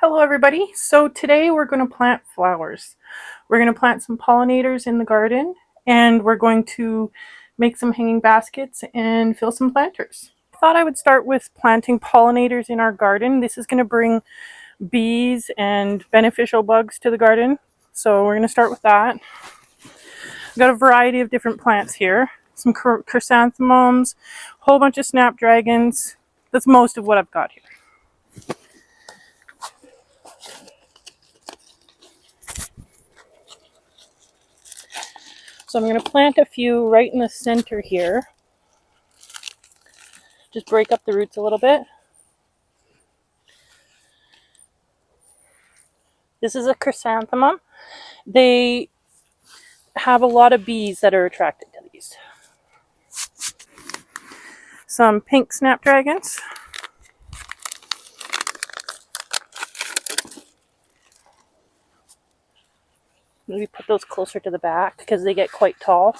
Hello everybody. So today we're going to plant flowers. We're going to plant some pollinators in the garden and we're going to make some hanging baskets and fill some planters. I thought I would start with planting pollinators in our garden. This is going to bring bees and beneficial bugs to the garden. So we're going to start with that. I've got a variety of different plants here. Some chrysanthemums, a whole bunch of snapdragons. That's most of what I've got here. So I'm going to plant a few right in the center here. Just break up the roots a little bit. This is a chrysanthemum. They have a lot of bees that are attracted to these. Some pink snapdragons. Maybe put those closer to the back because they get quite tall.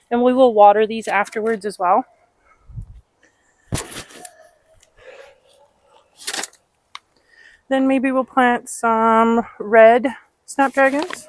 And we will water these afterwards as well. Then maybe we'll plant some red snapdragons.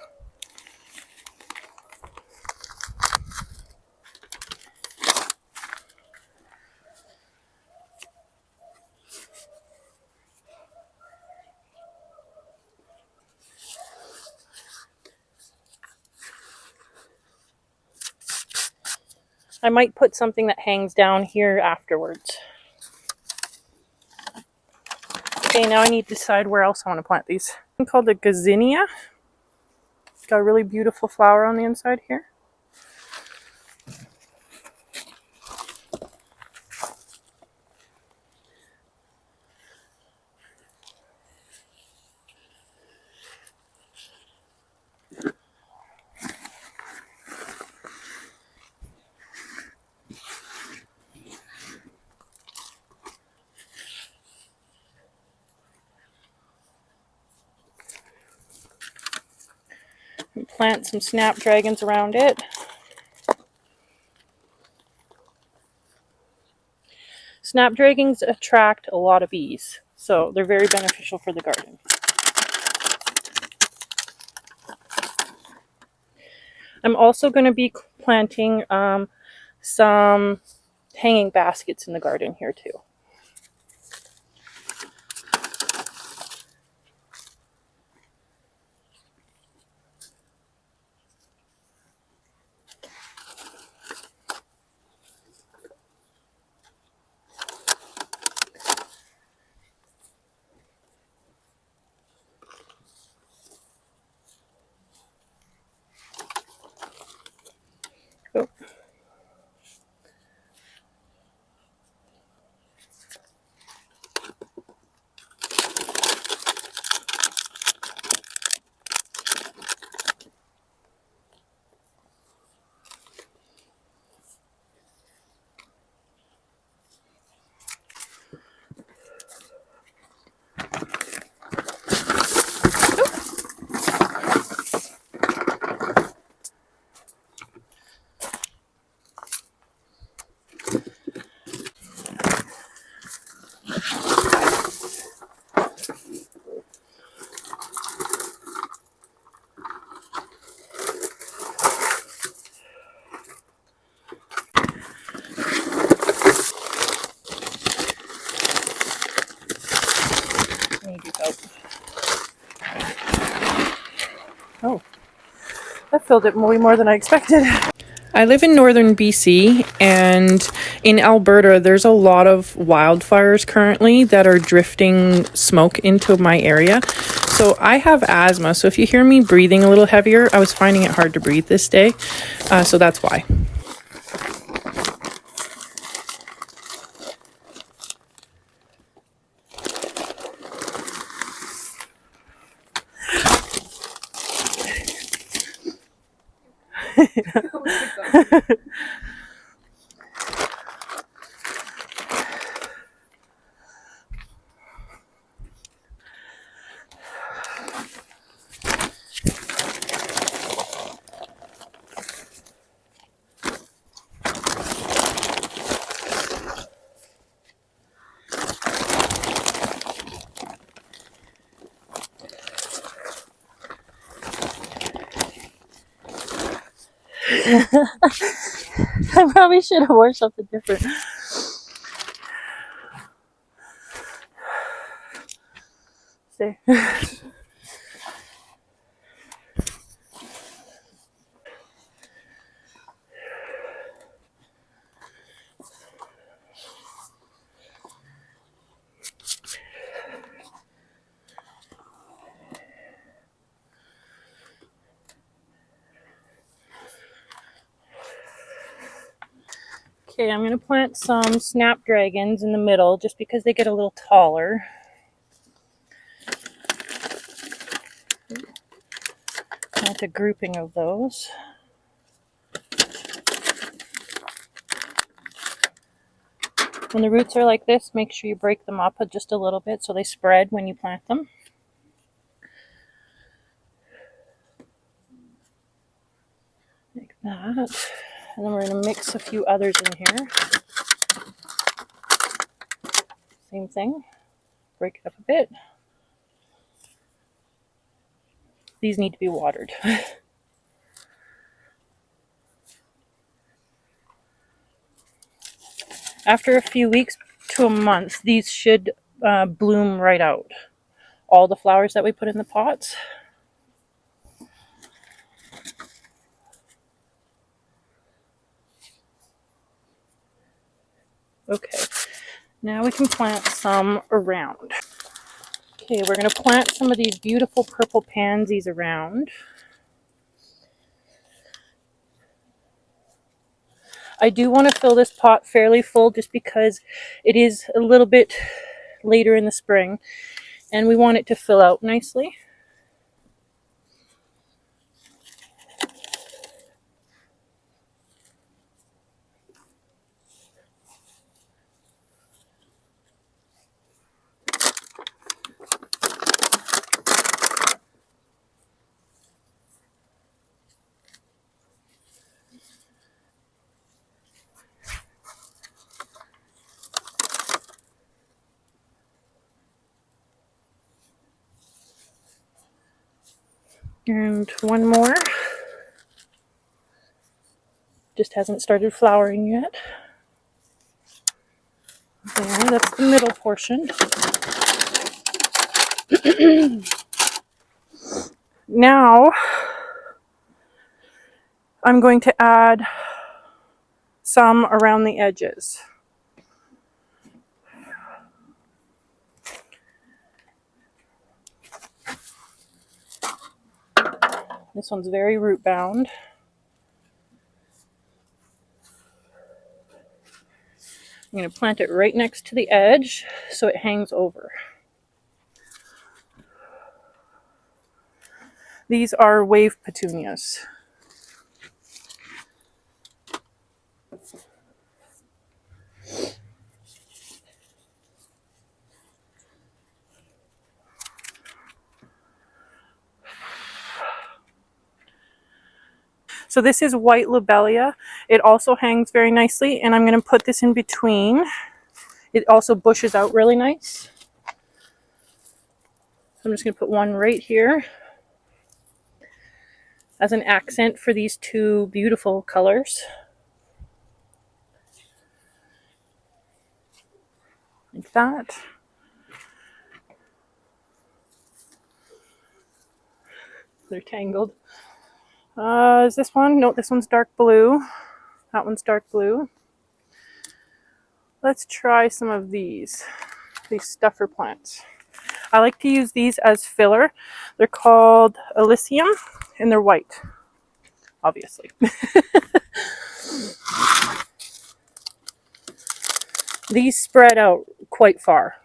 I might put something that hangs down here afterwards. Okay, now I need to decide where else I want to plant these. One called a gazania. It's got a really beautiful flower on the inside here. And plant some snapdragons around it. Snapdragons attract a lot of bees, so they're very beneficial for the garden. I'm also going to be planting some hanging baskets in the garden here too. Oh. Oh, that filled it way more than I expected. I live in northern BC, and in Alberta there's a lot of wildfires currently that are drifting smoke into my area. So I have asthma, so if you hear me breathing a little heavier, I was finding it hard to breathe this day, so that's why. I probably should have worn something different. See. Okay, I'm going to plant some snapdragons in the middle just because they get a little taller. Plant a grouping of those. When the roots are like this, make sure you break them up just a little bit so they spread when you plant them. Like that. And then we're going to mix a few others in here. Same thing. Break it up a bit. These need to be watered. After a few weeks to a month, these should bloom right out. All the flowers that we put in the pots. Okay, now we can plant some around. Okay, we're going to plant some of these beautiful purple pansies around. I do want to fill this pot fairly full just because it is a little bit later in the spring and we want it to fill out nicely. And one more. Just hasn't started flowering yet. There, that's the middle portion. Now, I'm going to add some around the edges. This one's very root bound. I'm going to plant it right next to the edge so it hangs over. These are wave petunias. So this is white lobelia. It also hangs very nicely, and I'm going to put this in between. It also bushes out really nice. I'm just going to put one right here as an accent for these two beautiful colors. Like that. They're tangled. Is this one? No, this one's dark blue. That one's dark blue. Let's try some of these stuffer plants. I like to use these as filler. They're called Elysium, and they're white, obviously. These spread out quite far.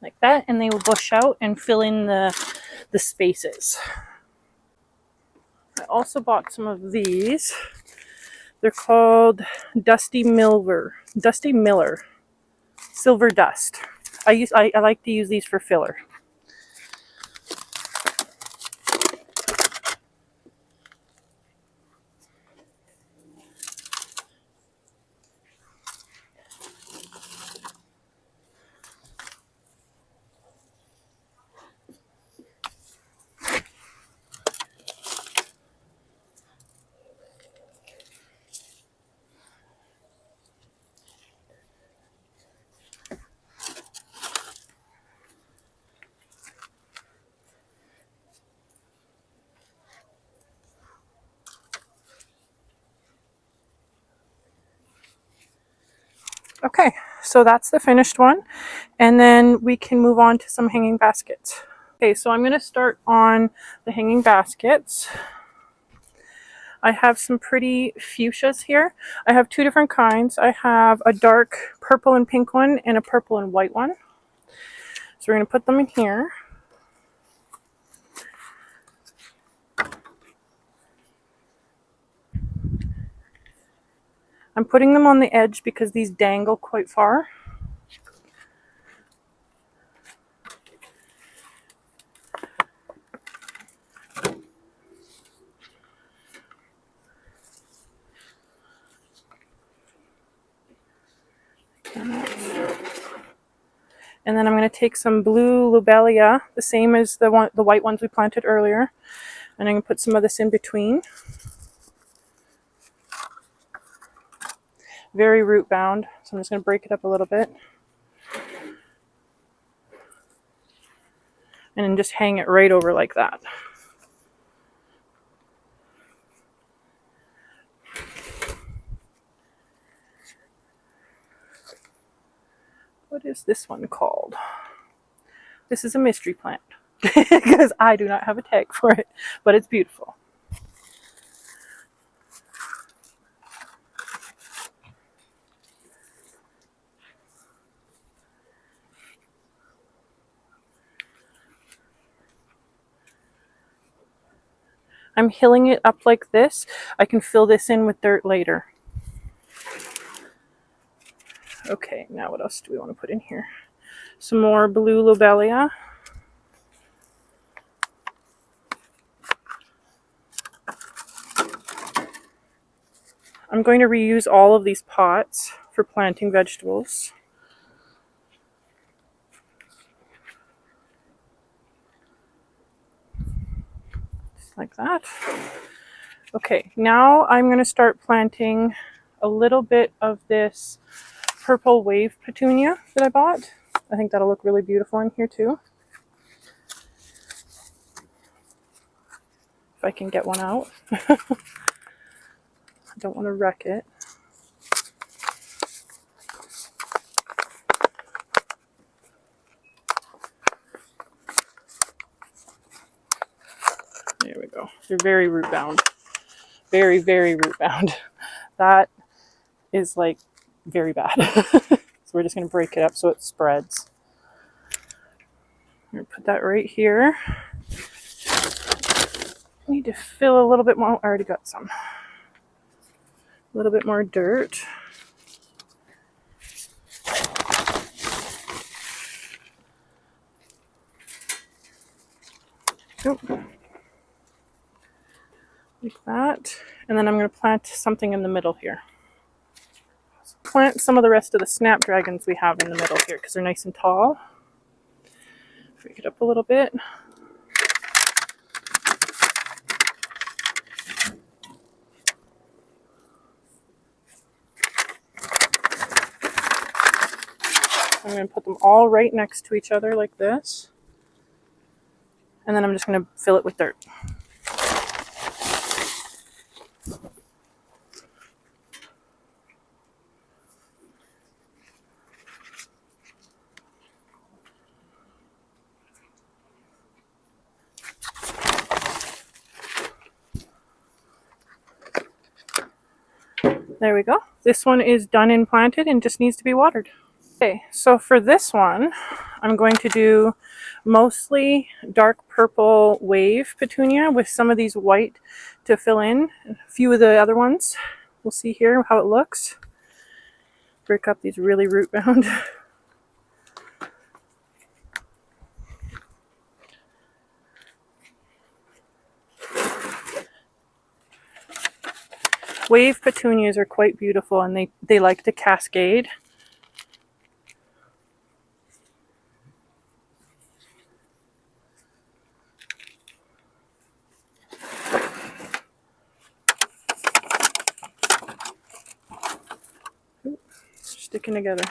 Like that, and they will bush out and fill in the spaces. I also bought some of these. They're called Dusty Miller Silver Dust. I like to use these for filler. Okay, so that's the finished one, and then we can move on to some hanging baskets. Okay, so I'm going to start on the hanging baskets. I have some pretty fuchsias here. I have two different kinds. I have a dark purple and pink one and a purple and white one. So we're going to put them in here. I'm putting them on the edge because these dangle quite far. And then I'm going to take some blue lobelia, the same as the white ones we planted earlier, and I'm going to put some of this in between. Very root bound, so I'm just going to break it up a little bit. And then just hang it right over like that. What is this one called? This is a mystery plant because I do not have a tag for it, but it's beautiful. I'm hilling it up like this. I can fill this in with dirt later. Okay, now what else do we want to put in here? Some more blue lobelia. I'm going to reuse all of these pots for planting vegetables. Just like that. Okay, now I'm going to start planting a little bit of this purple wave petunia that I bought. I think that'll look really beautiful in here too. If I can get one out. I don't want to wreck it. There we go. They're very root bound. Very, very root bound. That is like very bad. So we're just going to break it up so it spreads. I'm going to put that right here. I need to fill a little bit more. I already got some. A little bit more dirt. Like that. And then I'm going to plant something in the middle here. Plant some of the rest of the snapdragons we have in the middle here because they're nice and tall. Break it up a little bit. I'm going to put them all right next to each other like this. And then I'm just going to fill it with dirt. There we go. This one is done and planted and just needs to be watered. Okay, so for this one, I'm going to do mostly dark purple wave petunia with some of these white to fill in. A few of the other ones. We'll see here how it looks. Break up these really root bound. Wave petunias are quite beautiful and they like to cascade. Sticking together.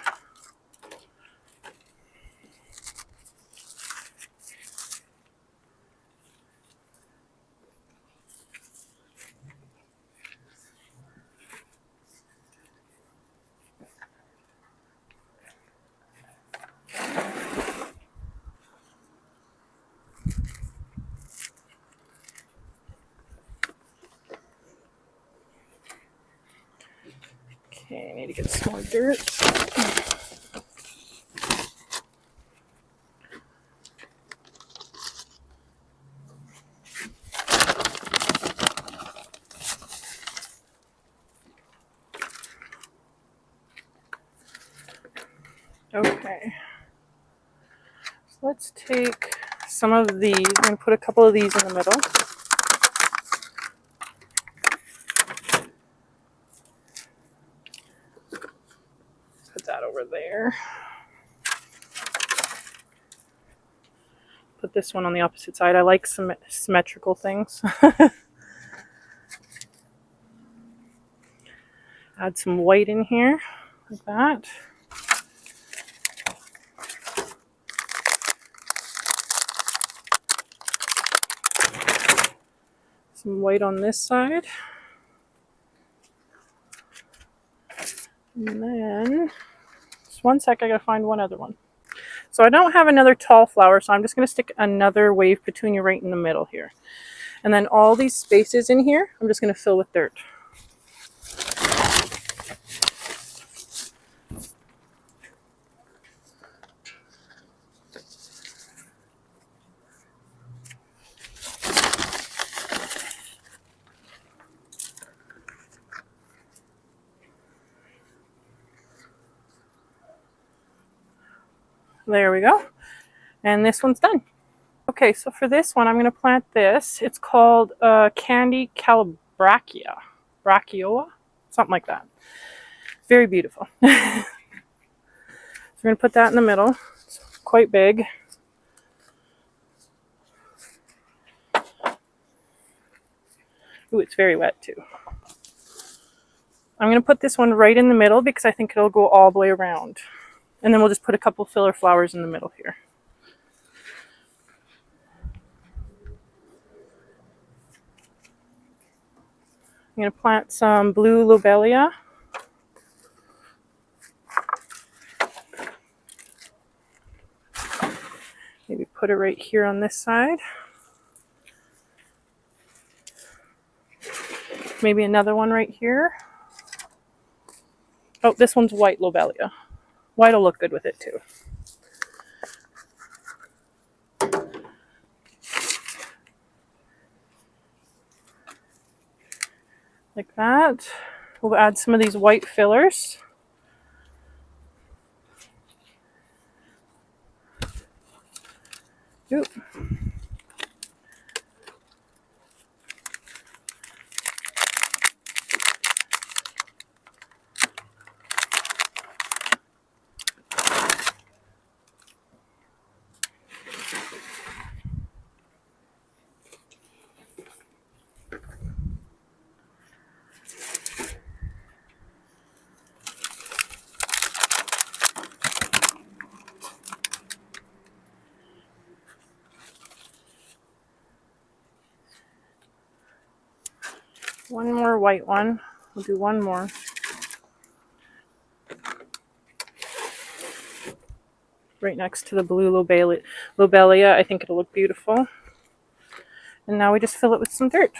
Okay, I need to get some more dirt. Okay, so let's take some of these. I'm going to put a couple of these in the middle. Put that over there. Put this one on the opposite side. I like some symmetrical things. Add some white in here, like that. Some white on this side. And then, just one sec, I gotta find one other one. So I don't have another tall flower, so I'm just gonna stick another wave petunia right in the middle here. And then all these spaces in here, I'm just gonna fill with dirt. There we go. And this one's done. Okay, so for this one, I'm going to plant this. It's called Candy Calabrachia. Brachioa? Something like that. Very beautiful. So we're going to put that in the middle. It's quite big. Ooh, it's very wet too. I'm going to put this one right in the middle because I think it'll go all the way around. And then we'll just put a couple filler flowers in the middle here. I'm going to plant some blue lobelia. Maybe put it right here on this side. Maybe another one right here. Oh, this one's white lobelia. White will look good with it too. Like that. We'll add some of these white fillers. Oop. One more white one. We'll do one more. Right next to the blue lobelia. I think it'll look beautiful. And now we just fill it with some dirt.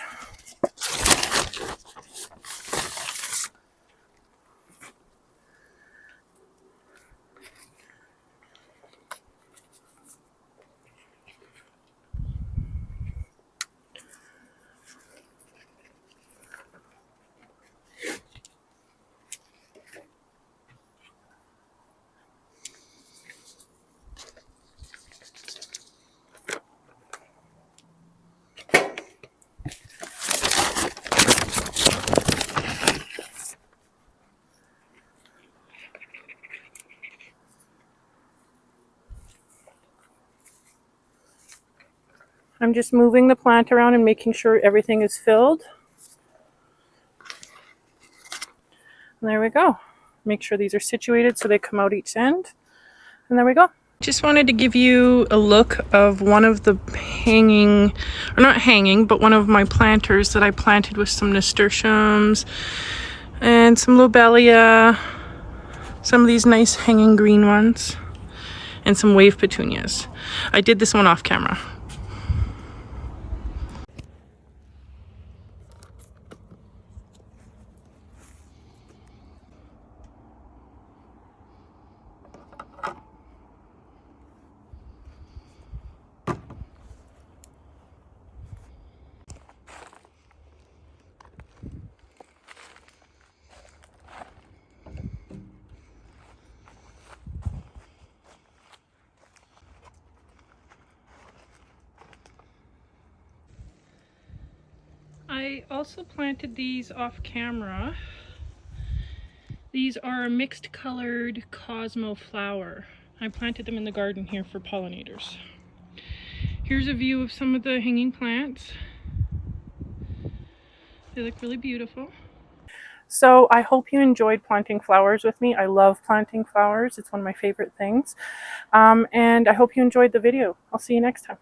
I'm just moving the plant around and making sure everything is filled. And there we go. Make sure these are situated so they come out each end. And there we go. Just wanted to give you a look of one of the hanging, or not hanging, but one of my planters that I planted with some nasturtiums and some lobelia, some of these nice hanging green ones, and some wave petunias. I did this one off camera. I also planted these off camera. These are a mixed colored Cosmo flower. I planted them in the garden here for pollinators. Here's a view of some of the hanging plants. They look really beautiful. So I hope you enjoyed planting flowers with me. I love planting flowers. It's one of my favorite things. And I hope you enjoyed the video. I'll see you next time.